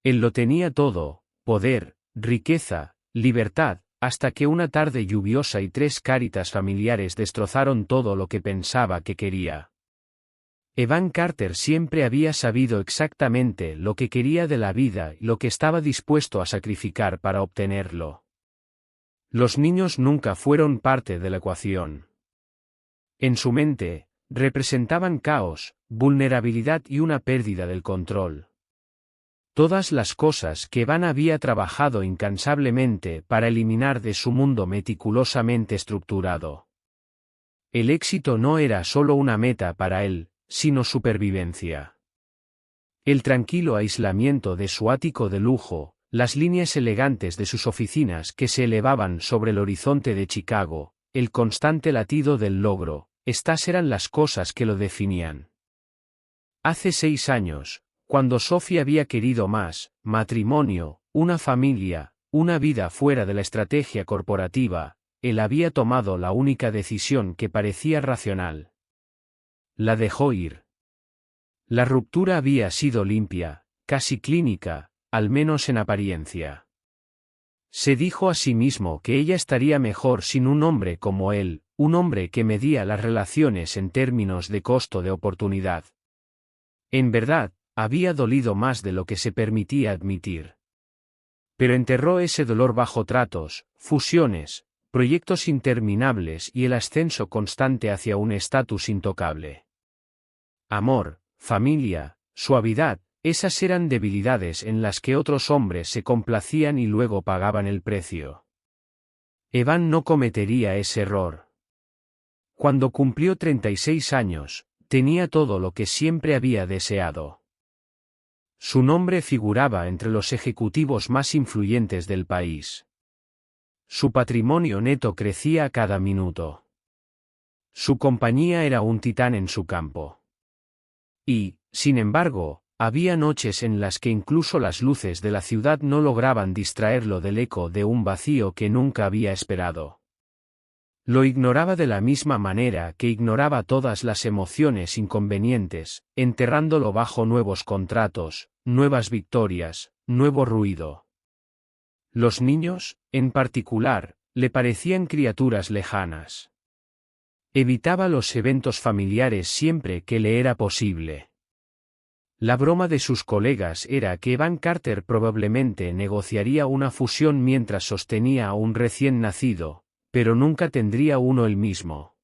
Él lo tenía todo: poder, riqueza, libertad, hasta que una tarde lluviosa y 3 caritas familiares destrozaron todo lo que pensaba que quería. Evan Carter siempre había sabido exactamente lo que quería de la vida y lo que estaba dispuesto a sacrificar para obtenerlo. Los niños nunca fueron parte de la ecuación. En su mente, representaban caos, vulnerabilidad y una pérdida del control. Todas las cosas que Evan había trabajado incansablemente para eliminar de su mundo meticulosamente estructurado. El éxito no era solo una meta para él, sino supervivencia. El tranquilo aislamiento de su ático de lujo, las líneas elegantes de sus oficinas que se elevaban sobre el horizonte de Chicago, el constante latido del logro, estas eran las cosas que lo definían. Hace 6 años, cuando Sophie había querido más: matrimonio, una familia, una vida fuera de la estrategia corporativa, él había tomado la única decisión que parecía racional. La dejó ir. La ruptura había sido limpia, casi clínica, al menos en apariencia. Se dijo a sí mismo que ella estaría mejor sin un hombre como él, un hombre que medía las relaciones en términos de costo de oportunidad. En verdad, había dolido más de lo que se permitía admitir. Pero enterró ese dolor bajo tratos, fusiones, proyectos interminables y el ascenso constante hacia un estatus intocable. Amor, familia, suavidad, esas eran debilidades en las que otros hombres se complacían y luego pagaban el precio. Evan no cometería ese error. Cuando cumplió 36 años, tenía todo lo que siempre había deseado. Su nombre figuraba entre los ejecutivos más influyentes del país. Su patrimonio neto crecía a cada minuto. Su compañía era un titán en su campo. Y, sin embargo, había noches en las que incluso las luces de la ciudad no lograban distraerlo del eco de un vacío que nunca había esperado. Lo ignoraba de la misma manera que ignoraba todas las emociones inconvenientes, enterrándolo bajo nuevos contratos, nuevas victorias, nuevo ruido. Los niños, en particular, le parecían criaturas lejanas. Evitaba los eventos familiares siempre que le era posible. La broma de sus colegas era que Evan Carter probablemente negociaría una fusión mientras sostenía a un recién nacido, pero nunca tendría uno él mismo.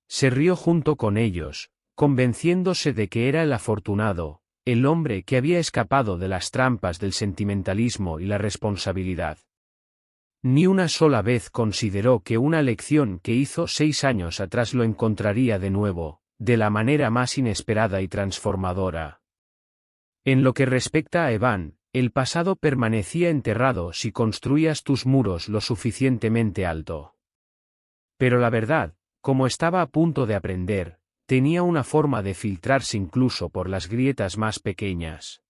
Se rió junto con ellos, convenciéndose de que era el afortunado, el hombre que había escapado de las trampas del sentimentalismo y la responsabilidad. Ni una sola vez consideró que una lección que hizo 6 años atrás lo encontraría de nuevo, de la manera más inesperada y transformadora. En lo que respecta a Evan, el pasado permanecía enterrado si construías tus muros lo suficientemente alto. Pero la verdad, como estaba a punto de aprender, tenía una forma de filtrarse incluso por las grietas más pequeñas.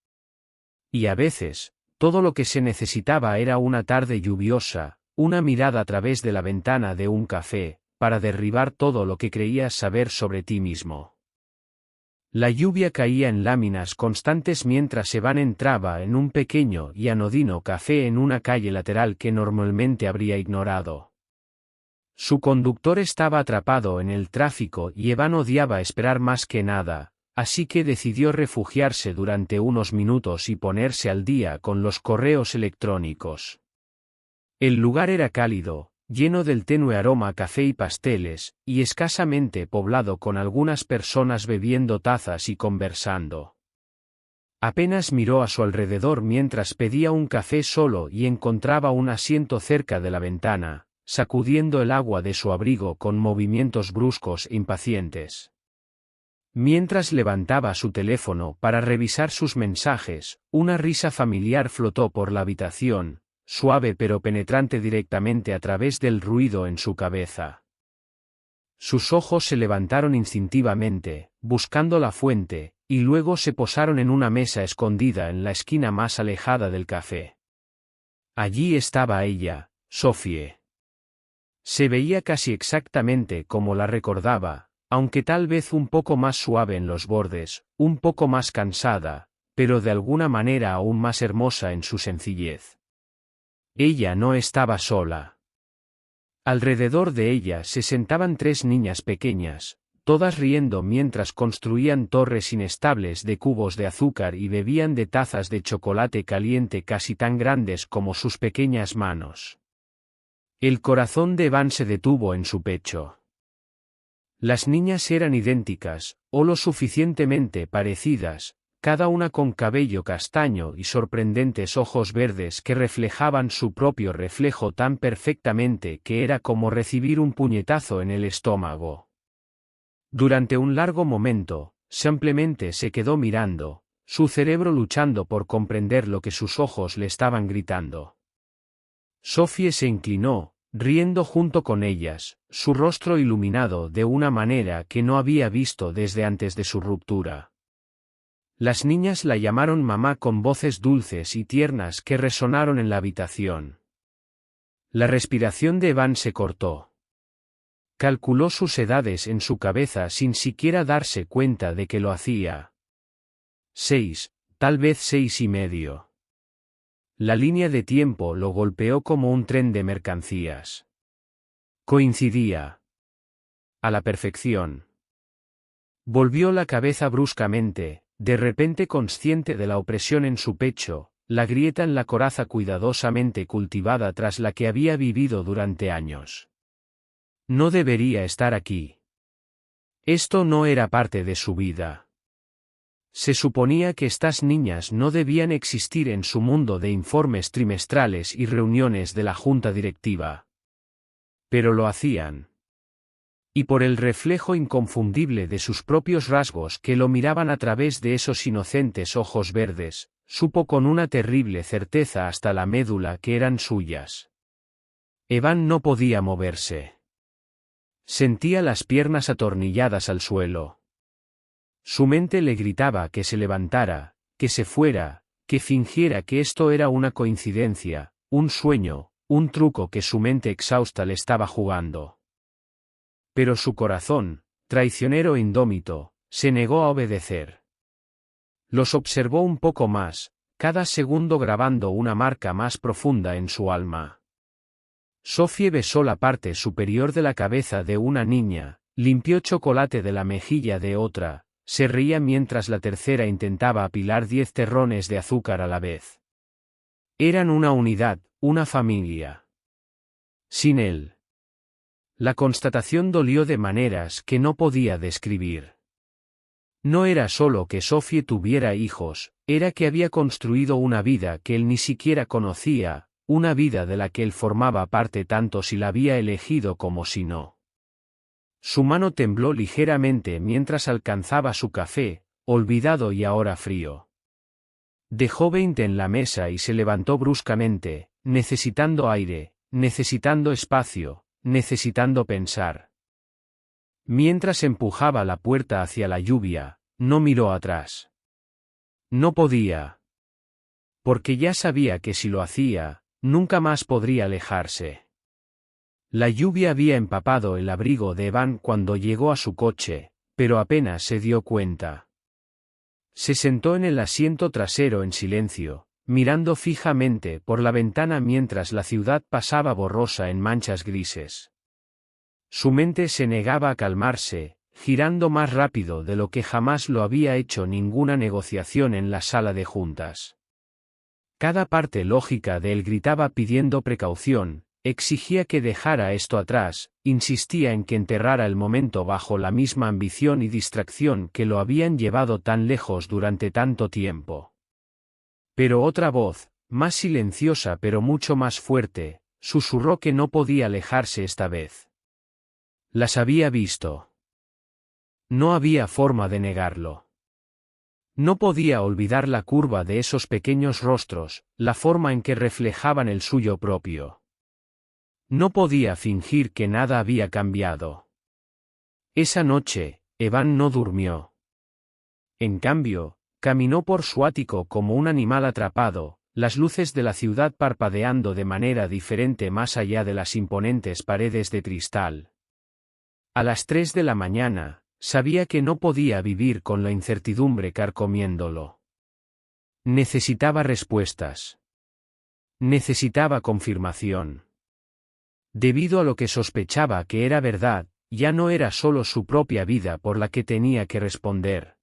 Y a veces, todo lo que se necesitaba era una tarde lluviosa, una mirada a través de la ventana de un café, para derribar todo lo que creías saber sobre ti mismo. La lluvia caía en láminas constantes mientras Evan entraba en un pequeño y anodino café en una calle lateral que normalmente habría ignorado. Su conductor estaba atrapado en el tráfico y Evan odiaba esperar más que nada, así que decidió refugiarse durante unos minutos y ponerse al día con los correos electrónicos. El lugar era cálido, lleno del tenue aroma a café y pasteles, y escasamente poblado con algunas personas bebiendo tazas y conversando. Apenas miró a su alrededor mientras pedía un café solo y encontraba un asiento cerca de la ventana, sacudiendo el agua de su abrigo con movimientos bruscos e impacientes. Mientras levantaba su teléfono para revisar sus mensajes, una risa familiar flotó por la habitación, suave pero penetrante directamente a través del ruido en su cabeza. Sus ojos se levantaron instintivamente, buscando la fuente, y luego se posaron en una mesa escondida en la esquina más alejada del café. Allí estaba ella, Sophie. Se veía casi exactamente como la recordaba, aunque tal vez un poco más suave en los bordes, un poco más cansada, pero de alguna manera aún más hermosa en su sencillez. Ella no estaba sola. Alrededor de ella se sentaban 3 niñas pequeñas, todas riendo mientras construían torres inestables de cubos de azúcar y bebían de tazas de chocolate caliente casi tan grandes como sus pequeñas manos. El corazón de Evan se detuvo en su pecho. Las niñas eran idénticas, o lo suficientemente parecidas, cada una con cabello castaño y sorprendentes ojos verdes que reflejaban su propio reflejo tan perfectamente que era como recibir un puñetazo en el estómago. Durante un largo momento, simplemente se quedó mirando, su cerebro luchando por comprender lo que sus ojos le estaban gritando. Sophie se inclinó, riendo junto con ellas, su rostro iluminado de una manera que no había visto desde antes de su ruptura. Las niñas la llamaron mamá con voces dulces y tiernas que resonaron en la habitación. La respiración de Evan se cortó. Calculó sus edades en su cabeza sin siquiera darse cuenta de que lo hacía. 6, tal vez 6 y medio. La línea de tiempo lo golpeó como un tren de mercancías. Coincidía. A la perfección. Volvió la cabeza bruscamente, de repente consciente de la opresión en su pecho, la grieta en la coraza cuidadosamente cultivada tras la que había vivido durante años. No debería estar aquí. Esto no era parte de su vida. Se suponía que estas niñas no debían existir en su mundo de informes trimestrales y reuniones de la junta directiva. Pero lo hacían. Y por el reflejo inconfundible de sus propios rasgos que lo miraban a través de esos inocentes ojos verdes, supo con una terrible certeza hasta la médula que eran suyas. Evan no podía moverse. Sentía las piernas atornilladas al suelo. Su mente le gritaba que se levantara, que se fuera, que fingiera que esto era una coincidencia, un sueño, un truco que su mente exhausta le estaba jugando. Pero su corazón, traicionero e indómito, se negó a obedecer. Los observó un poco más, cada segundo grabando una marca más profunda en su alma. Sophie besó la parte superior de la cabeza de una niña, limpió chocolate de la mejilla de otra, se reía mientras la tercera intentaba apilar 10 terrones de azúcar a la vez. Eran una unidad, una familia. Sin él. La constatación dolió de maneras que no podía describir. No era solo que Sophie tuviera hijos, era que había construido una vida que él ni siquiera conocía, una vida de la que él formaba parte tanto si la había elegido como si no. Su mano tembló ligeramente mientras alcanzaba su café, olvidado y ahora frío. Dejó 20 en la mesa y se levantó bruscamente, necesitando aire, necesitando espacio, necesitando pensar. Mientras empujaba la puerta hacia la lluvia, no miró atrás. No podía. Porque ya sabía que si lo hacía, nunca más podría alejarse. La lluvia había empapado el abrigo de Evan cuando llegó a su coche, pero apenas se dio cuenta. Se sentó en el asiento trasero en silencio, mirando fijamente por la ventana mientras la ciudad pasaba borrosa en manchas grises. Su mente se negaba a calmarse, girando más rápido de lo que jamás lo había hecho ninguna negociación en la sala de juntas. Cada parte lógica de él gritaba pidiendo precaución, exigía que dejara esto atrás, insistía en que enterrara el momento bajo la misma ambición y distracción que lo habían llevado tan lejos durante tanto tiempo. Pero otra voz, más silenciosa pero mucho más fuerte, susurró que no podía alejarse esta vez. Las había visto. No había forma de negarlo. No podía olvidar la curva de esos pequeños rostros, la forma en que reflejaban el suyo propio. No podía fingir que nada había cambiado. Esa noche, Evan no durmió. En cambio, caminó por su ático como un animal atrapado, las luces de la ciudad parpadeando de manera diferente más allá de las imponentes paredes de cristal. A las 3 de la mañana, sabía que no podía vivir con la incertidumbre carcomiéndolo. Necesitaba respuestas. Necesitaba confirmación. Debido a lo que sospechaba que era verdad, ya no era solo su propia vida por la que tenía que responder.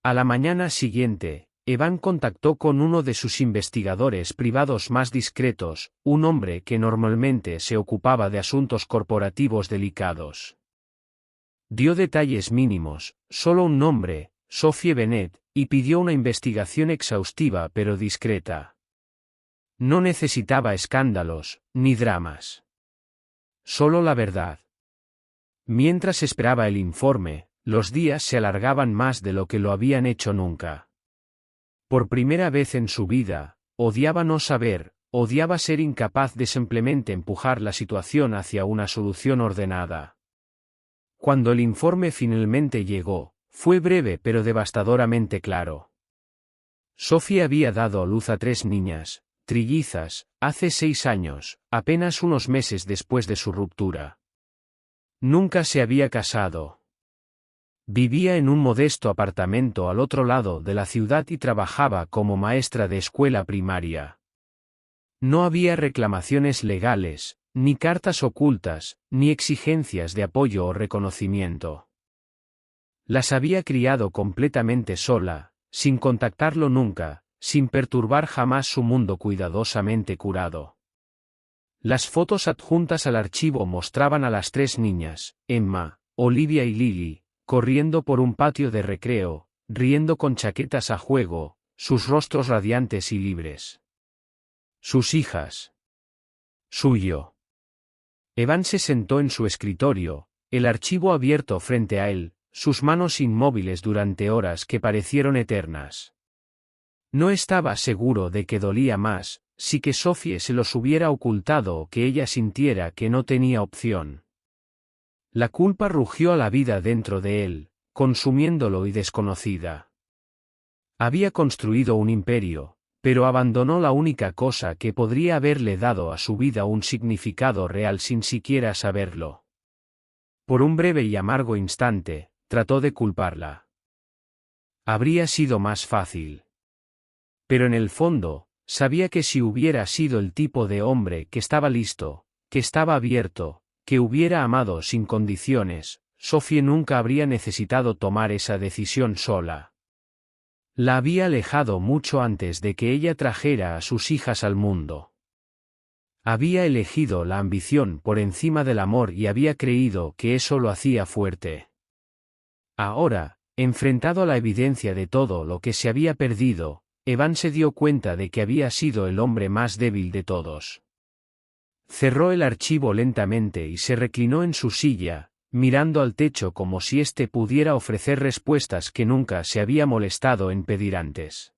A la mañana siguiente, Evan contactó con uno de sus investigadores privados más discretos, un hombre que normalmente se ocupaba de asuntos corporativos delicados. Dio detalles mínimos, solo un nombre, Sophie Bennett, y pidió una investigación exhaustiva pero discreta. No necesitaba escándalos, ni dramas. Solo la verdad. Mientras esperaba el informe, los días se alargaban más de lo que lo habían hecho nunca. Por primera vez en su vida, odiaba no saber, odiaba ser incapaz de simplemente empujar la situación hacia una solución ordenada. Cuando el informe finalmente llegó, fue breve pero devastadoramente claro. Sophie había dado a luz a 3 niñas, trillizas, hace 6 años, apenas unos meses después de su ruptura. Nunca se había casado. Vivía en un modesto apartamento al otro lado de la ciudad y trabajaba como maestra de escuela primaria. No había reclamaciones legales, ni cartas ocultas, ni exigencias de apoyo o reconocimiento. Las había criado completamente sola, sin contactarlo nunca, sin perturbar jamás su mundo cuidadosamente curado. Las fotos adjuntas al archivo mostraban a las 3 niñas, Emma, Olivia y Lily, corriendo por un patio de recreo, riendo con chaquetas a juego, sus rostros radiantes y libres. Sus hijas. Suyo. Evan se sentó en su escritorio, el archivo abierto frente a él, sus manos inmóviles durante horas que parecieron eternas. No estaba seguro de que dolía más, si que Sophie se los hubiera ocultado o que ella sintiera que no tenía opción. La culpa rugió a la vida dentro de él, consumiéndolo y desconocida. Había construido un imperio, pero abandonó la única cosa que podría haberle dado a su vida un significado real sin siquiera saberlo. Por un breve y amargo instante, trató de culparla. Habría sido más fácil. Pero en el fondo, sabía que si hubiera sido el tipo de hombre que estaba listo, que estaba abierto, que hubiera amado sin condiciones, Sophie nunca habría necesitado tomar esa decisión sola. La había alejado mucho antes de que ella trajera a sus hijas al mundo. Había elegido la ambición por encima del amor y había creído que eso lo hacía fuerte. Ahora, enfrentado a la evidencia de todo lo que se había perdido, Evan se dio cuenta de que había sido el hombre más débil de todos. Cerró el archivo lentamente y se reclinó en su silla, mirando al techo como si éste pudiera ofrecer respuestas que nunca se había molestado en pedir antes.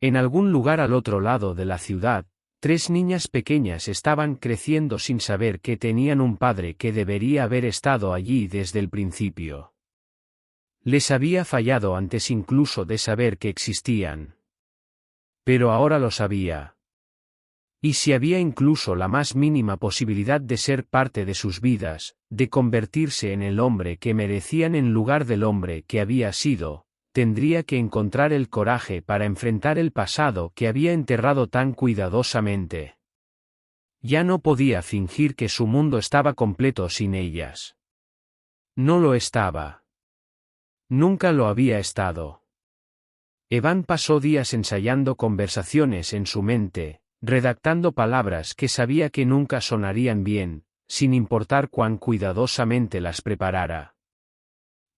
En algún lugar al otro lado de la ciudad, 3 niñas pequeñas estaban creciendo sin saber que tenían un padre que debería haber estado allí desde el principio. Les había fallado antes incluso de saber que existían. Pero ahora lo sabía. Y si había incluso la más mínima posibilidad de ser parte de sus vidas, de convertirse en el hombre que merecían en lugar del hombre que había sido, tendría que encontrar el coraje para enfrentar el pasado que había enterrado tan cuidadosamente. Ya no podía fingir que su mundo estaba completo sin ellas. No lo estaba. Nunca lo había estado. Evan pasó días ensayando conversaciones en su mente, redactando palabras que sabía que nunca sonarían bien, sin importar cuán cuidadosamente las preparara.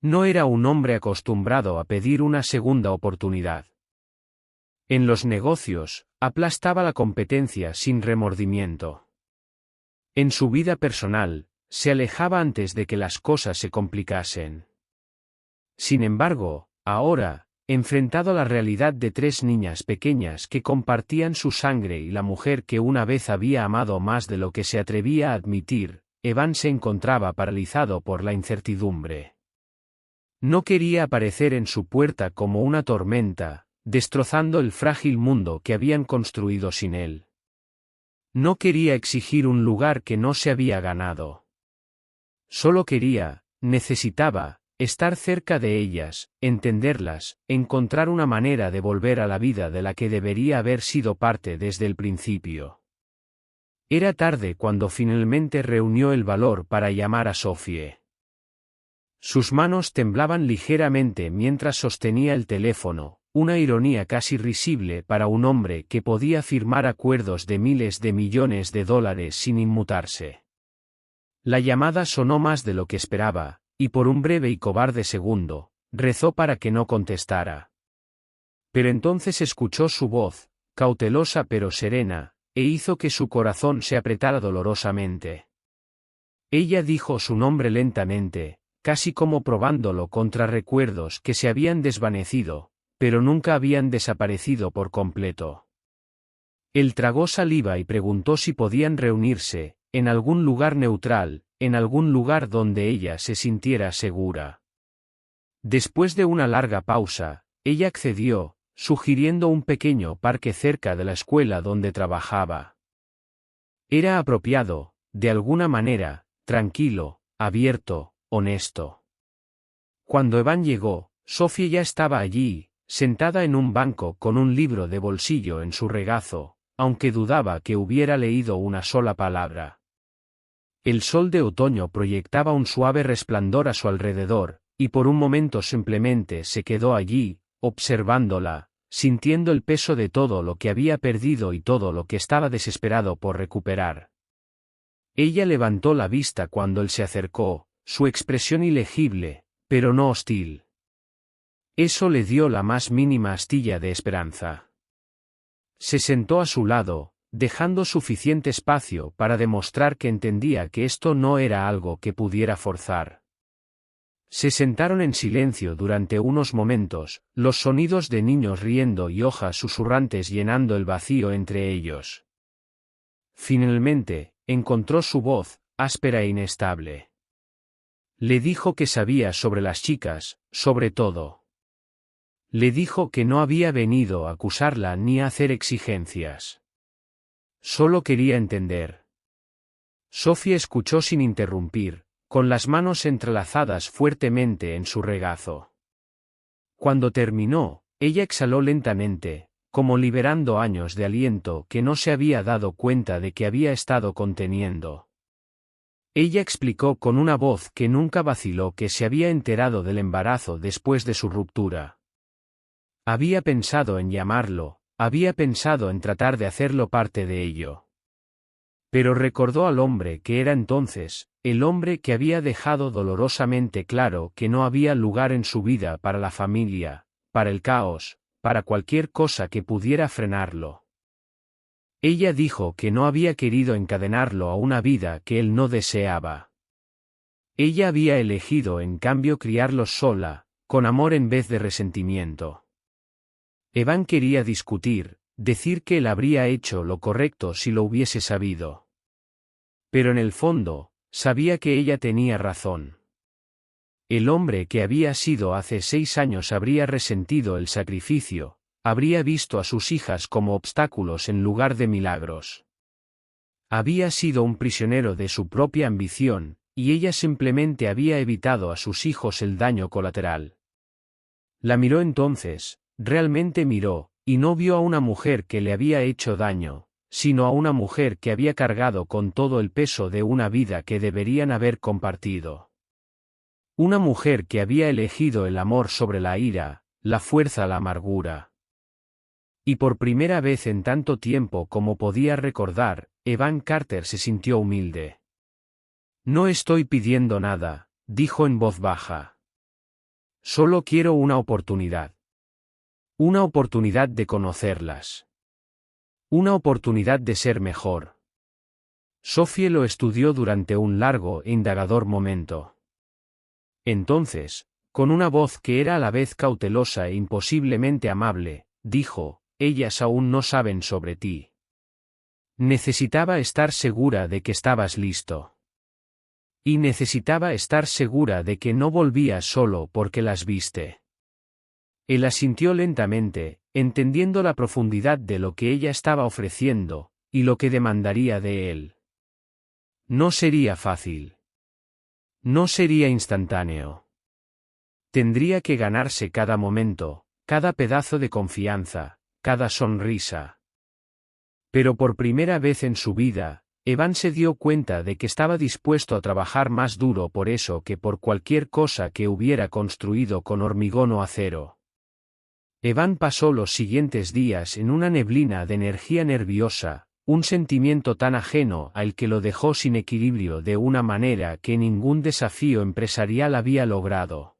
No era un hombre acostumbrado a pedir una segunda oportunidad. En los negocios, aplastaba la competencia sin remordimiento. En su vida personal, se alejaba antes de que las cosas se complicasen. Sin embargo, ahora, enfrentado a la realidad de 3 niñas pequeñas que compartían su sangre y la mujer que una vez había amado más de lo que se atrevía a admitir, Evan se encontraba paralizado por la incertidumbre. No quería aparecer en su puerta como una tormenta, destrozando el frágil mundo que habían construido sin él. No quería exigir un lugar que no se había ganado. Solo necesitaba, estar cerca de ellas, entenderlas, encontrar una manera de volver a la vida de la que debería haber sido parte desde el principio. Era tarde cuando finalmente reunió el valor para llamar a Sophie. Sus manos temblaban ligeramente mientras sostenía el teléfono, una ironía casi risible para un hombre que podía firmar acuerdos de miles de millones de dólares sin inmutarse. La llamada sonó más de lo que esperaba, y por un breve y cobarde segundo, rezó para que no contestara. Pero entonces escuchó su voz, cautelosa pero serena, e hizo que su corazón se apretara dolorosamente. Ella dijo su nombre lentamente, casi como probándolo contra recuerdos que se habían desvanecido, pero nunca habían desaparecido por completo. Él tragó saliva y preguntó si podían reunirse, en algún lugar neutral, en algún lugar donde ella se sintiera segura. Después de una larga pausa, ella accedió, sugiriendo un pequeño parque cerca de la escuela donde trabajaba. Era apropiado, de alguna manera, tranquilo, abierto, honesto. Cuando Evan llegó, Sophie ya estaba allí, sentada en un banco con un libro de bolsillo en su regazo, aunque dudaba que hubiera leído una sola palabra. El sol de otoño proyectaba un suave resplandor a su alrededor, y por un momento simplemente se quedó allí, observándola, sintiendo el peso de todo lo que había perdido y todo lo que estaba desesperado por recuperar. Ella levantó la vista cuando él se acercó, su expresión ilegible, pero no hostil. Eso le dio la más mínima astilla de esperanza. Se sentó a su lado, dejando suficiente espacio para demostrar que entendía que esto no era algo que pudiera forzar. Se sentaron en silencio durante unos momentos, los sonidos de niños riendo y hojas susurrantes llenando el vacío entre ellos. Finalmente, encontró su voz, áspera e inestable. Le dijo que sabía sobre las chicas, sobre todo. Le dijo que no había venido a acusarla ni a hacer exigencias. Solo quería entender. Sophie escuchó sin interrumpir, con las manos entrelazadas fuertemente en su regazo. Cuando terminó, ella exhaló lentamente, como liberando años de aliento que no se había dado cuenta de que había estado conteniendo. Ella explicó con una voz que nunca vaciló que se había enterado del embarazo después de su ruptura. Había pensado en llamarlo, había pensado en tratar de hacerlo parte de ello. Pero recordó al hombre que era entonces, el hombre que había dejado dolorosamente claro que no había lugar en su vida para la familia, para el caos, para cualquier cosa que pudiera frenarlo. Ella dijo que no había querido encadenarlo a una vida que él no deseaba. Ella había elegido en cambio criarlos sola, con amor en vez de resentimiento. Evan quería discutir, decir que él habría hecho lo correcto si lo hubiese sabido. Pero en el fondo, sabía que ella tenía razón. El hombre que había sido hace 6 años habría resentido el sacrificio, habría visto a sus hijas como obstáculos en lugar de milagros. Había sido un prisionero de su propia ambición, y ella simplemente había evitado a sus hijos el daño colateral. La miró entonces. Realmente miró, y no vio a una mujer que le había hecho daño, sino a una mujer que había cargado con todo el peso de una vida que deberían haber compartido. Una mujer que había elegido el amor sobre la ira, la fuerza, la amargura. Y por primera vez en tanto tiempo como podía recordar, Evan Carter se sintió humilde. No estoy pidiendo nada, dijo en voz baja. Solo quiero una oportunidad. Una oportunidad de conocerlas. Una oportunidad de ser mejor. Sophie lo estudió durante un largo e indagador momento. Entonces, con una voz que era a la vez cautelosa e imposiblemente amable, dijo, ellas aún no saben sobre ti. Necesitaba estar segura de que estabas listo. Y necesitaba estar segura de que no volvías solo porque las viste. Él asintió lentamente, entendiendo la profundidad de lo que ella estaba ofreciendo, y lo que demandaría de él. No sería fácil. No sería instantáneo. Tendría que ganarse cada momento, cada pedazo de confianza, cada sonrisa. Pero por primera vez en su vida, Evan se dio cuenta de que estaba dispuesto a trabajar más duro por eso que por cualquier cosa que hubiera construido con hormigón o acero. Evan pasó los siguientes días en una neblina de energía nerviosa, un sentimiento tan ajeno al que lo dejó sin equilibrio de una manera que ningún desafío empresarial había logrado.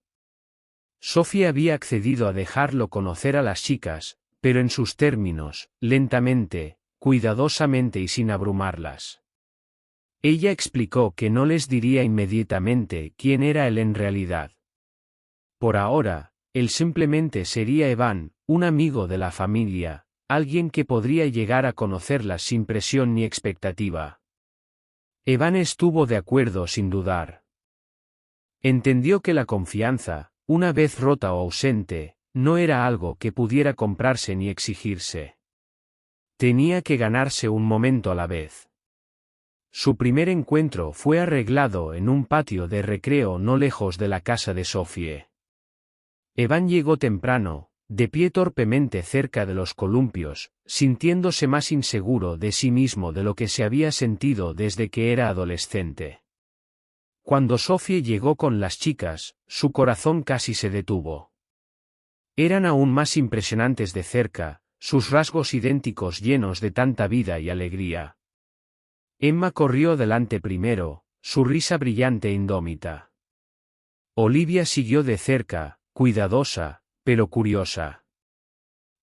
Sophie había accedido a dejarlo conocer a las chicas, pero en sus términos, lentamente, cuidadosamente y sin abrumarlas. Ella explicó que no les diría inmediatamente quién era él en realidad. Por ahora, él simplemente sería Evan, un amigo de la familia, alguien que podría llegar a conocerlas sin presión ni expectativa. Evan estuvo de acuerdo sin dudar. Entendió que la confianza, una vez rota o ausente, no era algo que pudiera comprarse ni exigirse. Tenía que ganarse un momento a la vez. Su primer encuentro fue arreglado en un patio de recreo no lejos de la casa de Sophie. Evan llegó temprano, de pie torpemente cerca de los columpios, sintiéndose más inseguro de sí mismo de lo que se había sentido desde que era adolescente. Cuando Sophie llegó con las chicas, su corazón casi se detuvo. Eran aún más impresionantes de cerca, sus rasgos idénticos llenos de tanta vida y alegría. Emma corrió delante primero, su risa brillante e indómita. Olivia siguió de cerca, cuidadosa, pero curiosa.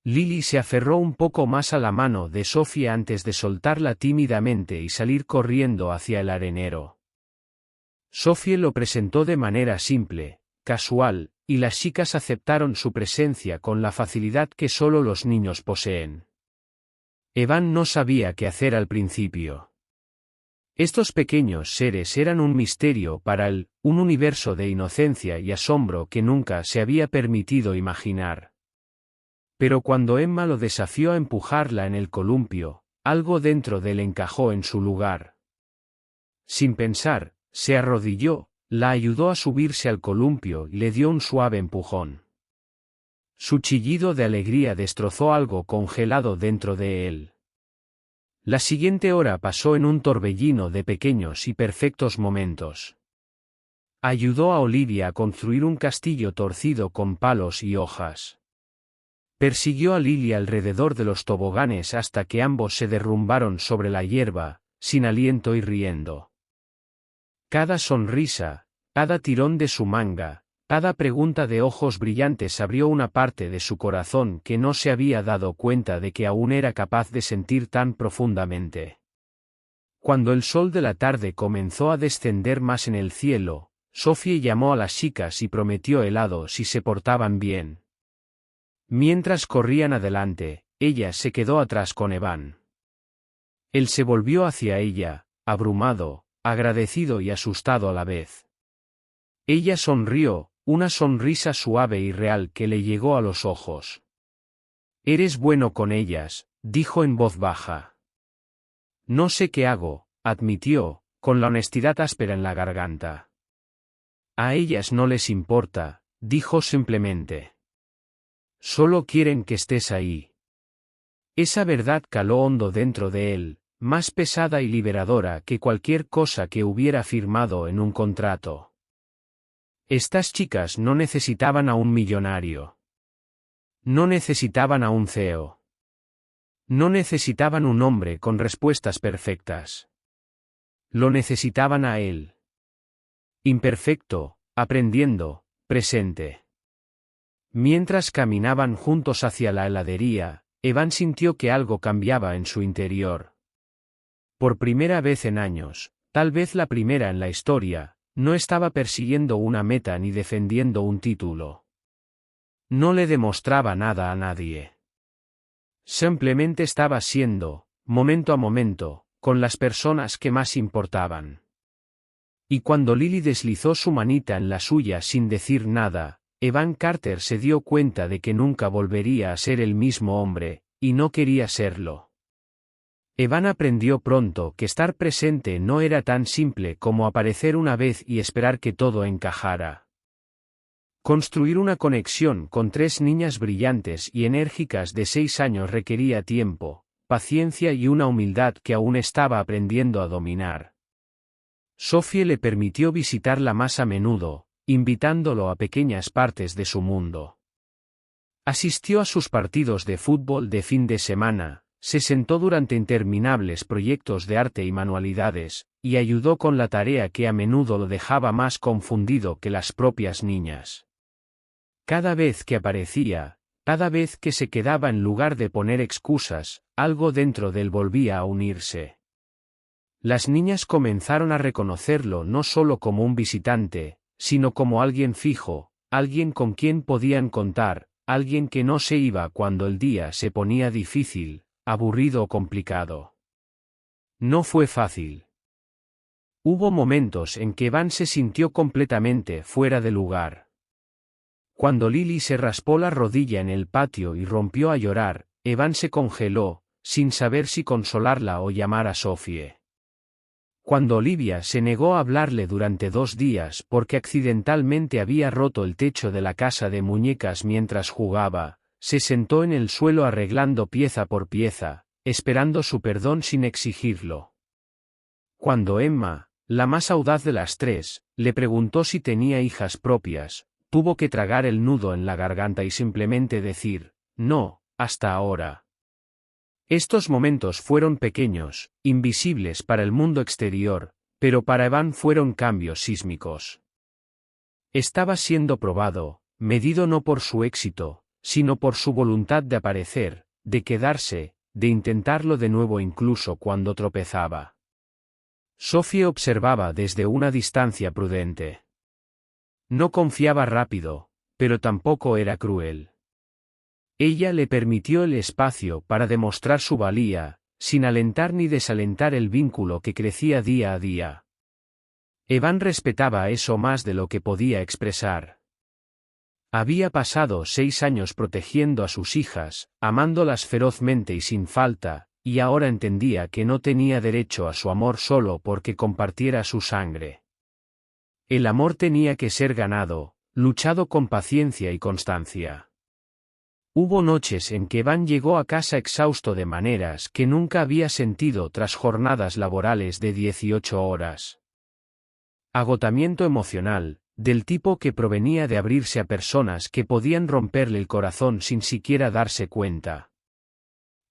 Lily se aferró un poco más a la mano de Sophie antes de soltarla tímidamente y salir corriendo hacia el arenero. Sophie lo presentó de manera simple, casual, y las chicas aceptaron su presencia con la facilidad que solo los niños poseen. Evan no sabía qué hacer al principio. Estos pequeños seres eran un misterio para él, un universo de inocencia y asombro que nunca se había permitido imaginar. Pero cuando Emma lo desafió a empujarla en el columpio, algo dentro de él encajó en su lugar. Sin pensar, se arrodilló, la ayudó a subirse al columpio y le dio un suave empujón. Su chillido de alegría destrozó algo congelado dentro de él. La siguiente hora pasó en un torbellino de pequeños y perfectos momentos. Ayudó a Olivia a construir un castillo torcido con palos y hojas. Persiguió a Lily alrededor de los toboganes hasta que ambos se derrumbaron sobre la hierba, sin aliento y riendo. Cada sonrisa, cada tirón de su manga, cada pregunta de ojos brillantes abrió una parte de su corazón que no se había dado cuenta de que aún era capaz de sentir tan profundamente. Cuando el sol de la tarde comenzó a descender más en el cielo, Sophie llamó a las chicas y prometió helado si se portaban bien. Mientras corrían adelante, ella se quedó atrás con Evan. Él se volvió hacia ella, abrumado, agradecido y asustado a la vez. Ella sonrió, una sonrisa suave y real que le llegó a los ojos. «Eres bueno con ellas», dijo en voz baja. «No sé qué hago», admitió, con la honestidad áspera en la garganta. «A ellas no les importa», dijo simplemente. «Solo quieren que estés ahí». Esa verdad caló hondo dentro de él, más pesada y liberadora que cualquier cosa que hubiera firmado en un contrato. Estas chicas no necesitaban a un millonario. No necesitaban a un CEO. No necesitaban un hombre con respuestas perfectas. Lo necesitaban a él. Imperfecto, aprendiendo, presente. Mientras caminaban juntos hacia la heladería, Evan sintió que algo cambiaba en su interior. Por primera vez en años, tal vez la primera en la historia, no estaba persiguiendo una meta ni defendiendo un título. No le demostraba nada a nadie. Simplemente estaba siendo, momento a momento, con las personas que más importaban. Y cuando Lily deslizó su manita en la suya sin decir nada, Evan Carter se dio cuenta de que nunca volvería a ser el mismo hombre, y no quería serlo. Evan aprendió pronto que estar presente no era tan simple como aparecer una vez y esperar que todo encajara. Construir una conexión con 3 niñas brillantes y enérgicas de 6 años requería tiempo, paciencia y una humildad que aún estaba aprendiendo a dominar. Sophie le permitió visitarla más a menudo, invitándolo a pequeñas partes de su mundo. Asistió a sus partidos de fútbol de fin de semana, se sentó durante interminables proyectos de arte y manualidades, y ayudó con la tarea que a menudo lo dejaba más confundido que las propias niñas. Cada vez que aparecía, cada vez que se quedaba en lugar de poner excusas, algo dentro de él volvía a unirse. Las niñas comenzaron a reconocerlo no solo como un visitante, sino como alguien fijo, alguien con quien podían contar, alguien que no se iba cuando el día se ponía difícil, aburrido o complicado. No fue fácil. Hubo momentos en que Evan se sintió completamente fuera de lugar. Cuando Lily se raspó la rodilla en el patio y rompió a llorar, Evan se congeló, sin saber si consolarla o llamar a Sophie. Cuando Olivia se negó a hablarle durante 2 días porque accidentalmente había roto el techo de la casa de muñecas mientras jugaba, se sentó en el suelo arreglando pieza por pieza, esperando su perdón sin exigirlo. Cuando Emma, la más audaz de las 3, le preguntó si tenía hijas propias, tuvo que tragar el nudo en la garganta y simplemente decir, no, hasta ahora. Estos momentos fueron pequeños, invisibles para el mundo exterior, pero para Evan fueron cambios sísmicos. Estaba siendo probado, medido no por su éxito, sino por su voluntad de aparecer, de quedarse, de intentarlo de nuevo incluso cuando tropezaba. Sophie observaba desde una distancia prudente. No confiaba rápido, pero tampoco era cruel. Ella le permitió el espacio para demostrar su valía, sin alentar ni desalentar el vínculo que crecía día a día. Evan respetaba eso más de lo que podía expresar. Había pasado 6 años protegiendo a sus hijas, amándolas ferozmente y sin falta, y ahora entendía que no tenía derecho a su amor solo porque compartiera su sangre. El amor tenía que ser ganado, luchado con paciencia y constancia. Hubo noches en que Evan llegó a casa exhausto de maneras que nunca había sentido tras jornadas laborales de 18 horas. Agotamiento emocional, del tipo que provenía de abrirse a personas que podían romperle el corazón sin siquiera darse cuenta.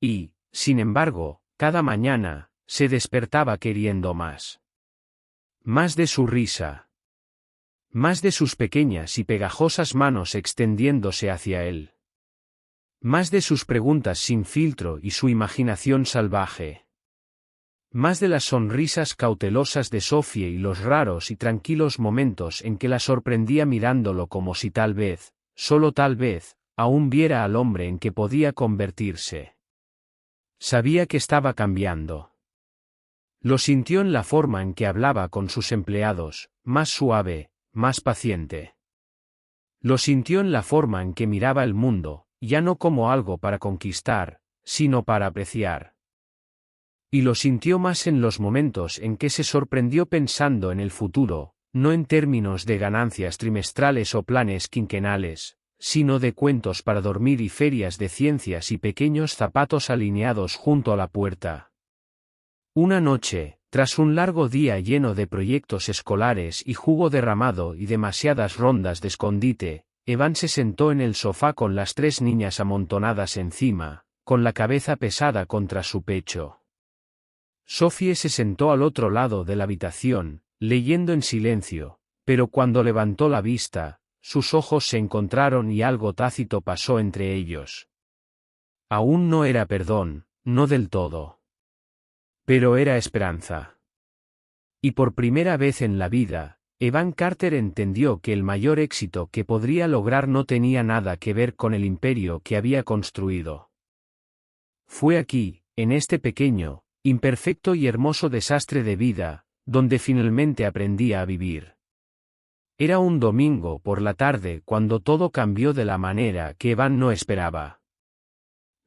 Y, sin embargo, cada mañana, se despertaba queriendo más. Más de su risa. Más de sus pequeñas y pegajosas manos extendiéndose hacia él. Más de sus preguntas sin filtro y su imaginación salvaje. Más de las sonrisas cautelosas de Sophie y los raros y tranquilos momentos en que la sorprendía mirándolo como si tal vez, solo tal vez, aún viera al hombre en que podía convertirse. Sabía que estaba cambiando. Lo sintió en la forma en que hablaba con sus empleados, más suave, más paciente. Lo sintió en la forma en que miraba el mundo, ya no como algo para conquistar, sino para apreciar. Y lo sintió más en los momentos en que se sorprendió pensando en el futuro, no en términos de ganancias trimestrales o planes quinquenales, sino de cuentos para dormir y ferias de ciencias y pequeños zapatos alineados junto a la puerta. Una noche, tras un largo día lleno de proyectos escolares y jugo derramado y demasiadas rondas de escondite, Evan se sentó en el sofá con las 3 niñas amontonadas encima, con la cabeza pesada contra su pecho. Sophie se sentó al otro lado de la habitación, leyendo en silencio, pero cuando levantó la vista, sus ojos se encontraron y algo tácito pasó entre ellos. Aún no era perdón, no del todo. Pero era esperanza. Y por primera vez en la vida, Evan Carter entendió que el mayor éxito que podría lograr no tenía nada que ver con el imperio que había construido. Fue aquí, en este pequeño, imperfecto y hermoso desastre de vida, donde finalmente aprendía a vivir. Era un domingo por la tarde cuando todo cambió de la manera que Evan no esperaba.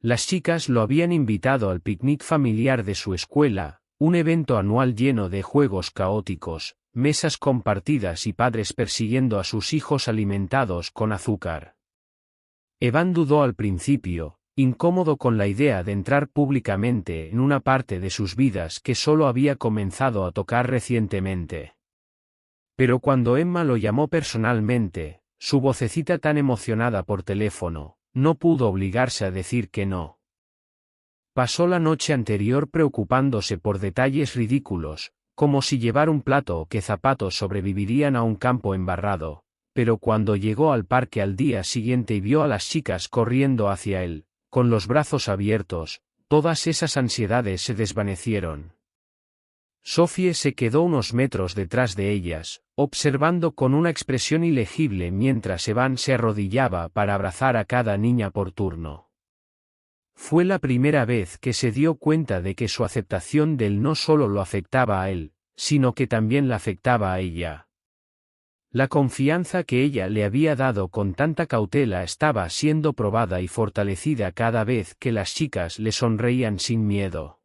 Las chicas lo habían invitado al picnic familiar de su escuela, un evento anual lleno de juegos caóticos, mesas compartidas y padres persiguiendo a sus hijos alimentados con azúcar. Evan dudó al principio, incómodo con la idea de entrar públicamente en una parte de sus vidas que solo había comenzado a tocar recientemente. Pero cuando Emma lo llamó personalmente, su vocecita tan emocionada por teléfono, no pudo obligarse a decir que no. Pasó la noche anterior preocupándose por detalles ridículos, como si llevar un plato o qué zapatos sobrevivirían a un campo embarrado, pero cuando llegó al parque al día siguiente y vio a las chicas corriendo hacia él, con los brazos abiertos, todas esas ansiedades se desvanecieron. Sophie se quedó unos metros detrás de ellas, observando con una expresión ilegible mientras Evan se arrodillaba para abrazar a cada niña por turno. Fue la primera vez que se dio cuenta de que su aceptación de él no solo lo afectaba a él, sino que también la afectaba a ella. La confianza que ella le había dado con tanta cautela estaba siendo probada y fortalecida cada vez que las chicas le sonreían sin miedo.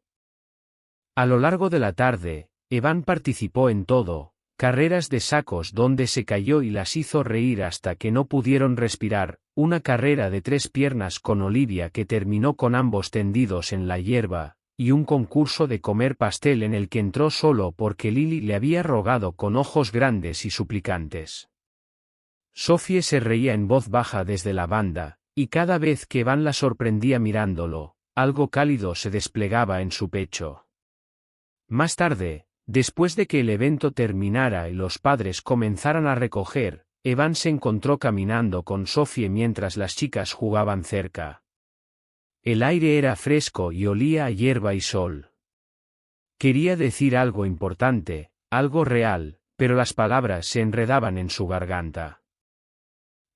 A lo largo de la tarde, Evan participó en todo, carreras de sacos donde se cayó y las hizo reír hasta que no pudieron respirar, una carrera de 3 piernas con Olivia que terminó con ambos tendidos en la hierba, y un concurso de comer pastel en el que entró solo porque Lily le había rogado con ojos grandes y suplicantes. Sophie se reía en voz baja desde la banda, y cada vez que Evan la sorprendía mirándolo, algo cálido se desplegaba en su pecho. Más tarde, después de que el evento terminara y los padres comenzaran a recoger, Evan se encontró caminando con Sophie mientras las chicas jugaban cerca. El aire era fresco y olía a hierba y sol. Quería decir algo importante, algo real, pero las palabras se enredaban en su garganta.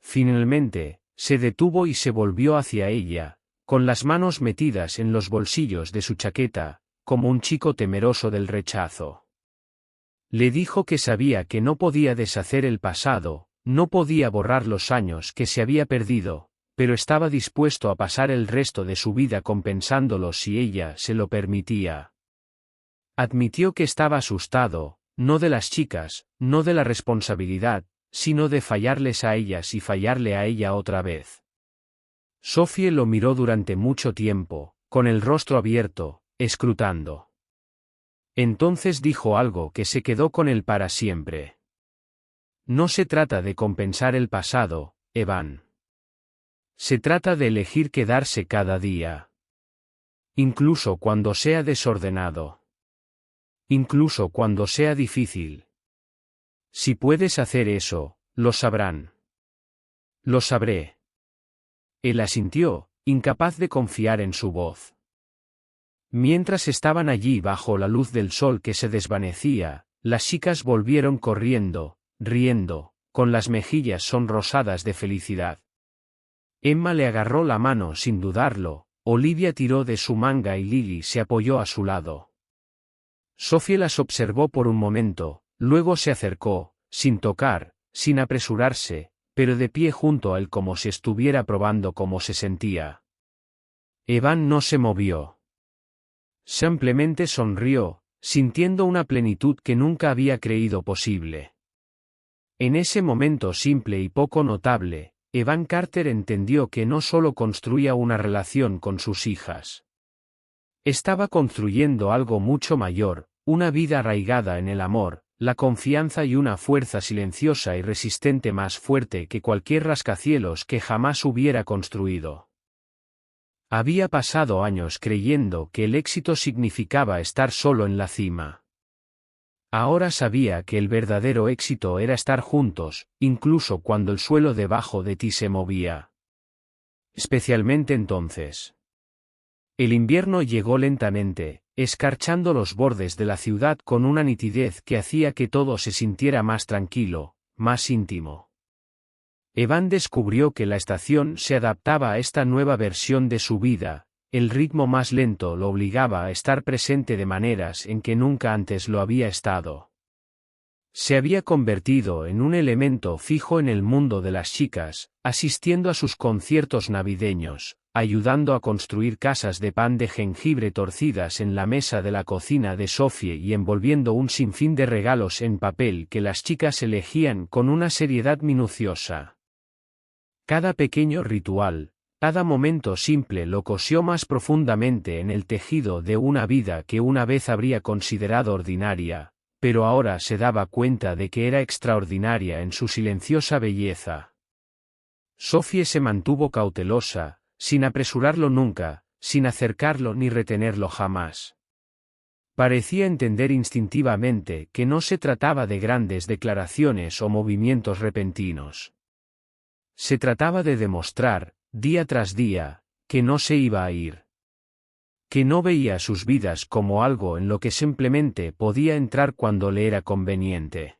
Finalmente, se detuvo y se volvió hacia ella, con las manos metidas en los bolsillos de su chaqueta, como un chico temeroso del rechazo. Le dijo que sabía que no podía deshacer el pasado, no podía borrar los años que se había perdido, pero estaba dispuesto a pasar el resto de su vida compensándolo si ella se lo permitía. Admitió que estaba asustado, no de las chicas, no de la responsabilidad, sino de fallarles a ellas y fallarle a ella otra vez. Sophie lo miró durante mucho tiempo, con el rostro abierto, escrutando. Entonces dijo algo que se quedó con él para siempre. No se trata de compensar el pasado, Evan. Se trata de elegir quedarse cada día. Incluso cuando sea desordenado. Incluso cuando sea difícil. Si puedes hacer eso, lo sabrán. Lo sabré. Él asintió, incapaz de confiar en su voz. Mientras estaban allí bajo la luz del sol que se desvanecía, las chicas volvieron corriendo, riendo, con las mejillas sonrosadas de felicidad. Emma le agarró la mano sin dudarlo, Olivia tiró de su manga y Lily se apoyó a su lado. Sophie las observó por un momento, luego se acercó, sin tocar, sin apresurarse, pero de pie junto a él como si estuviera probando cómo se sentía. Evan no se movió. Simplemente sonrió, sintiendo una plenitud que nunca había creído posible. En ese momento simple y poco notable, Evan Carter entendió que no solo construía una relación con sus hijas. Estaba construyendo algo mucho mayor, una vida arraigada en el amor, la confianza y una fuerza silenciosa y resistente más fuerte que cualquier rascacielos que jamás hubiera construido. Había pasado años creyendo que el éxito significaba estar solo en la cima. Ahora sabía que el verdadero éxito era estar juntos, incluso cuando el suelo debajo de ti se movía. Especialmente entonces. El invierno llegó lentamente, escarchando los bordes de la ciudad con una nitidez que hacía que todo se sintiera más tranquilo, más íntimo. Evan descubrió que la estación se adaptaba a esta nueva versión de su vida, el ritmo más lento lo obligaba a estar presente de maneras en que nunca antes lo había estado. Se había convertido en un elemento fijo en el mundo de las chicas, asistiendo a sus conciertos navideños, ayudando a construir casas de pan de jengibre torcidas en la mesa de la cocina de Sophie y envolviendo un sinfín de regalos en papel que las chicas elegían con una seriedad minuciosa. Cada pequeño ritual, cada momento simple lo cosió más profundamente en el tejido de una vida que una vez habría considerado ordinaria, pero ahora se daba cuenta de que era extraordinaria en su silenciosa belleza. Sophie se mantuvo cautelosa, sin apresurarlo nunca, sin acercarlo ni retenerlo jamás. Parecía entender instintivamente que no se trataba de grandes declaraciones o movimientos repentinos. Se trataba de demostrar, día tras día, que no se iba a ir. Que no veía sus vidas como algo en lo que simplemente podía entrar cuando le era conveniente.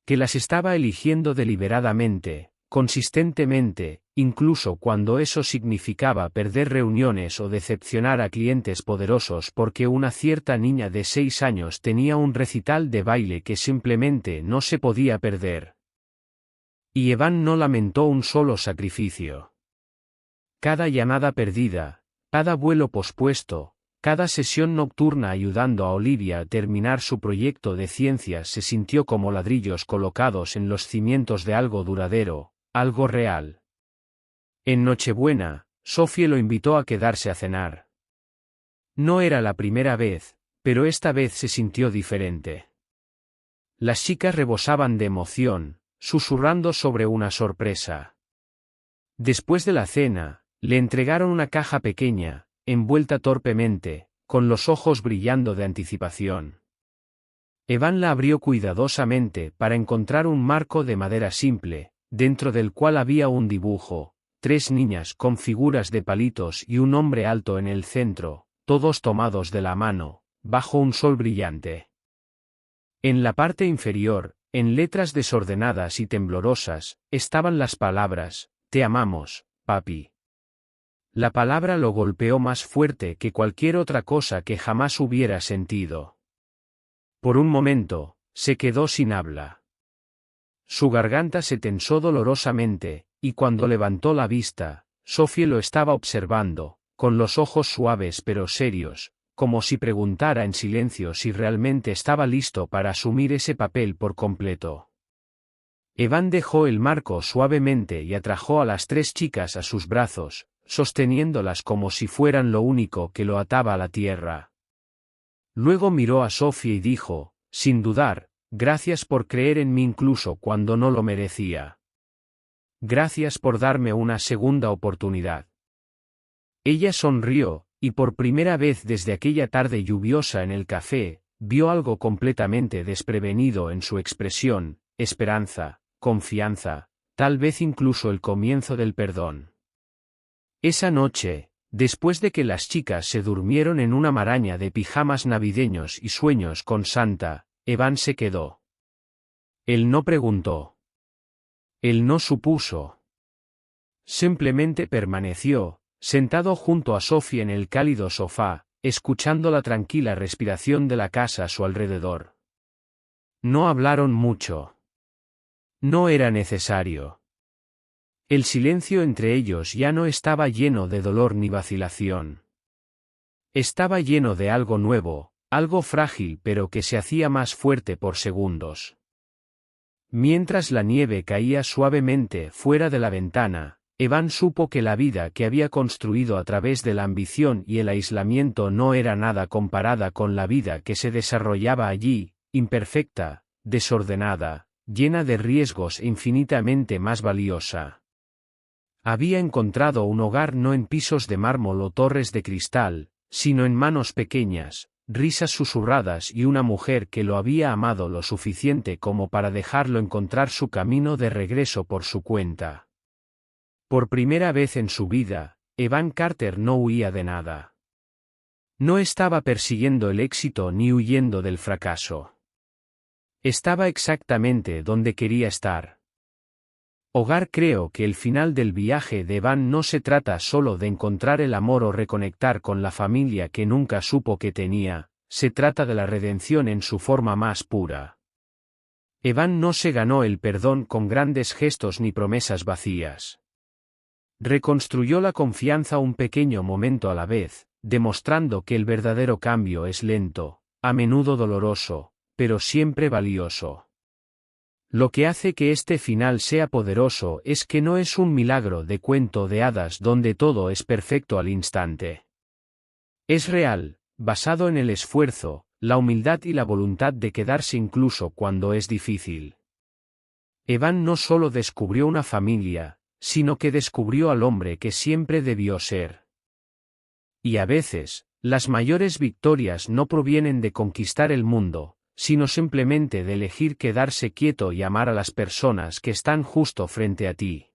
Que las estaba eligiendo deliberadamente, consistentemente, incluso cuando eso significaba perder reuniones o decepcionar a clientes poderosos porque una cierta niña de 6 años tenía un recital de baile que simplemente no se podía perder. Y Evan no lamentó un solo sacrificio. Cada llamada perdida, cada vuelo pospuesto, cada sesión nocturna ayudando a Olivia a terminar su proyecto de ciencias se sintió como ladrillos colocados en los cimientos de algo duradero, algo real. En Nochebuena, Sophie lo invitó a quedarse a cenar. No era la primera vez, pero esta vez se sintió diferente. Las chicas rebosaban de emoción, susurrando sobre una sorpresa. Después de la cena, le entregaron una caja pequeña, envuelta torpemente, con los ojos brillando de anticipación. Evan la abrió cuidadosamente para encontrar un marco de madera simple, dentro del cual había un dibujo, 3 niñas con figuras de palitos y un hombre alto en el centro, todos tomados de la mano, bajo un sol brillante. En la parte inferior, en letras desordenadas y temblorosas, estaban las palabras, «Te amamos, papi». La palabra lo golpeó más fuerte que cualquier otra cosa que jamás hubiera sentido. Por un momento, se quedó sin habla. Su garganta se tensó dolorosamente, y cuando levantó la vista, Sophie lo estaba observando, con los ojos suaves pero serios, como si preguntara en silencio si realmente estaba listo para asumir ese papel por completo. Evan dejó el marco suavemente y atrajo a las 3 chicas a sus brazos, sosteniéndolas como si fueran lo único que lo ataba a la tierra. Luego miró a Sophie y dijo, sin dudar, «Gracias por creer en mí incluso cuando no lo merecía. Gracias por darme una segunda oportunidad». Ella sonrió, y por primera vez desde aquella tarde lluviosa en el café, vio algo completamente desprevenido en su expresión, esperanza, confianza, tal vez incluso el comienzo del perdón. Esa noche, después de que las chicas se durmieron en una maraña de pijamas navideños y sueños con Santa, Evan se quedó. Él no preguntó. Él no supuso. Simplemente permaneció, sentado junto a Sophie en el cálido sofá, escuchando la tranquila respiración de la casa a su alrededor. No hablaron mucho. No era necesario. El silencio entre ellos ya no estaba lleno de dolor ni vacilación. Estaba lleno de algo nuevo, algo frágil pero que se hacía más fuerte por segundos. Mientras la nieve caía suavemente fuera de la ventana, Evan supo que la vida que había construido a través de la ambición y el aislamiento no era nada comparada con la vida que se desarrollaba allí, imperfecta, desordenada, llena de riesgos e infinitamente más valiosa. Había encontrado un hogar no en pisos de mármol o torres de cristal, sino en manos pequeñas, risas susurradas y una mujer que lo había amado lo suficiente como para dejarlo encontrar su camino de regreso por su cuenta. Por primera vez en su vida, Evan Carter no huía de nada. No estaba persiguiendo el éxito ni huyendo del fracaso. Estaba exactamente donde quería estar. Hogar. Creo que el final del viaje de Evan no se trata solo de encontrar el amor o reconectar con la familia que nunca supo que tenía, se trata de la redención en su forma más pura. Evan no se ganó el perdón con grandes gestos ni promesas vacías. Reconstruyó la confianza un pequeño momento a la vez, demostrando que el verdadero cambio es lento, a menudo doloroso, pero siempre valioso. Lo que hace que este final sea poderoso es que no es un milagro de cuento de hadas donde todo es perfecto al instante. Es real, basado en el esfuerzo, la humildad y la voluntad de quedarse incluso cuando es difícil. Evan no solo descubrió una familia, sino que descubrió al hombre que siempre debió ser. Y a veces, las mayores victorias no provienen de conquistar el mundo, sino simplemente de elegir quedarse quieto y amar a las personas que están justo frente a ti.